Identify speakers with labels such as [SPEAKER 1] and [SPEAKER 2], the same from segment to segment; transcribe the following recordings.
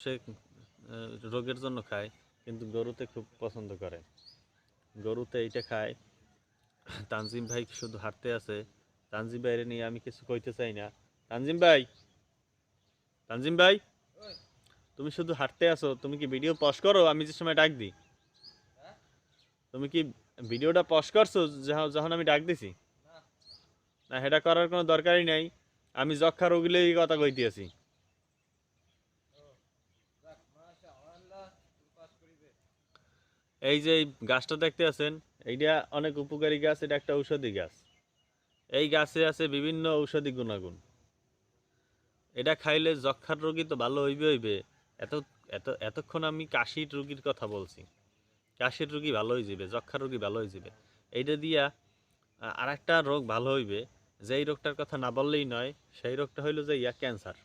[SPEAKER 1] সে রোগের জন্য খায়, কিন্তু গরুতে খুব পছন্দ করে। গরুতে এইটা খায়। তানজিম ভাই শুধু হাঁটতে আছে। তানজিম ভাইরে নিয়ে আমি কিছু কইতে চাই না। তানজিম ভাই, তানজিম ভাই, তুমি শুধু হাঁটতে আসো, তুমি কি ভিডিও পজ করো আমি যে সময় ডাক দিই? তুমি কি ভিডিওটা পজ করছো যখন আমি ডাক দিছি? না, সেটা করার কোনো দরকারই নাই। আমি যক্ষা রোগীলেই কথা কইতেছি। এই যে এই গাছটা দেখতে আছেন, এইটা অনেক উপকারী গাছ, এটা একটা ঔষধি গাছ। এই গাছে আছে বিভিন্ন ঔষধি গুণাগুণ। এটা খাইলে যক্ষার রোগী তো ভালো হইবে। এত এতক্ষণ আমি কাশির রোগীর কথা বলছি। কাশির রোগী ভালো হয়ে যাবে, যক্ষার রোগী ভালো হয়ে যাবে। এইটা দিয়া আর একটা রোগ ভালো হইবে, যেই রোগটার কথা না বললেই নয়। সেই রোগটা হইলো যে ক্যান্সার।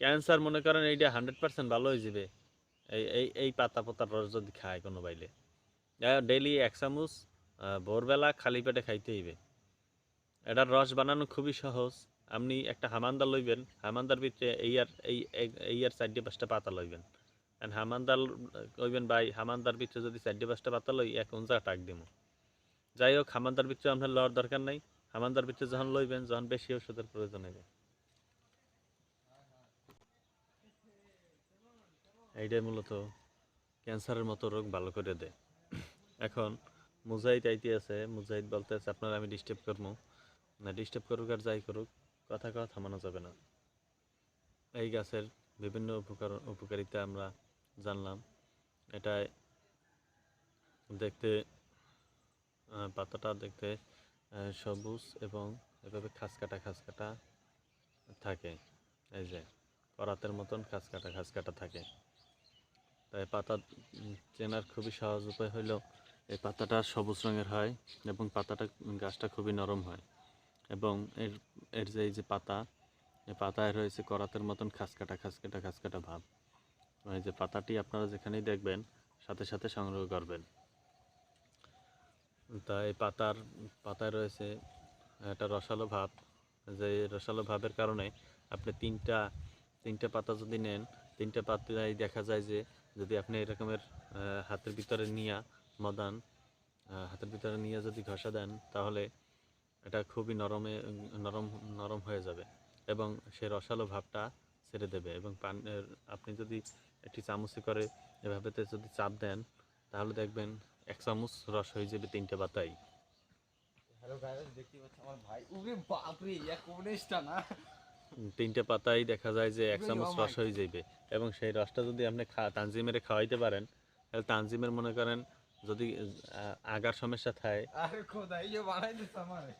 [SPEAKER 1] ক্যান্সার মনে করেন এইটা 100% ভালো হয়ে যাবে এই পাতা পাতার রস যদি খায় কোনো বাইলে। ডেইলি 1 চামচ ভোরবেলা খালি পেটে খাইতে হইবে। এটার রস বানানো খুবই সহজ। আপনি একটা হামানদা লইবেন, হামানদার ভিতরে এই আর 4-5টা পাতা লইবেন। হামানদার কইবেন ভাই হামানদার ভিতরে যদি 4-5টা পাতা লই 1 টাক দিমু। যাই হোক, হামানদার ভিতরে আপনার লওয়ার দরকার নাই। হামানদার ভিতরে যখন লইবেন, যখন বেশি ওষুধের প্রয়োজন হবে, এইটাই মূলত ক্যান্সারের মতো রোগ ভালো করে দেয়। এখন মুজাহিদ আইতে আছে, মুজাহিদ বলতে আছে আপনার আমি ডিস্টার্ব করবো না। ডিস্টার্ব করুক আর যাই করুক, কথা থামানো যাবে না। এই গাছের বিভিন্ন উপকারিতা আমরা জানলাম। এটায় দেখতে পাতাটা দেখতে সবুজ এবং এভাবে খাঁজ কাটা থাকে। এই যে করাতের মতন খাঁজ কাটা থাকে। তাই পাতা চেনার খুবই সহজ উপায় হইল এই পাতাটা সবুজ রঙের হয় এবং গাছটা খুবই নরম হয়। এবং এর এর যে এই যে পাতা, এই পাতায় রয়েছে করাতের মতন খাঁজ কাটা ভাব। এই যে পাতাটি আপনারা যেখানেই দেখবেন সাথে সাথে সংগ্রহ করবেন। তা এই পাতায় রয়েছে একটা রসালো ভাব। যে রসালো ভাবের কারণে আপনি তিনটা পাতা যদি নেন, তিনটা পাতায় দেখা যায় যে যদি আপনি এরকমের হাতের ভিতরে নিয়ে মদান হাতের ভিতরে নিয়ে যদি ঘষা দেন, তাহলে এটা খুবই নরম নরম হয়ে যাবে এবং সে রসালো ভাবটা ছেড়ে দেবে। এবং আপনি যদি একটি চামচে করে এভাবেতে যদি চাপ দেন, তাহলে দেখবেন 1 চামচ রস হয়ে যাবে 3টে পাতায়।
[SPEAKER 2] হ্যালো গাইস, দেখতে পাচ্ছ আমার ভাই। ওরে বাপ রে, এক কোনেশটা না।
[SPEAKER 1] 3টে পাতায় দেখা যায় যে এক
[SPEAKER 2] ওরে
[SPEAKER 1] চামচ
[SPEAKER 2] মামাই।
[SPEAKER 1] রস হয়ে যাবে। এবং সেই রসটা যদি আপনি তানজিমের খাওয়াইতে পারেন, তাহলে তানজিমের মনে করেন যদি আগার সমস্যা থাকে।
[SPEAKER 2] আরে খোদা, এই যে বানাই দিছ আমারে।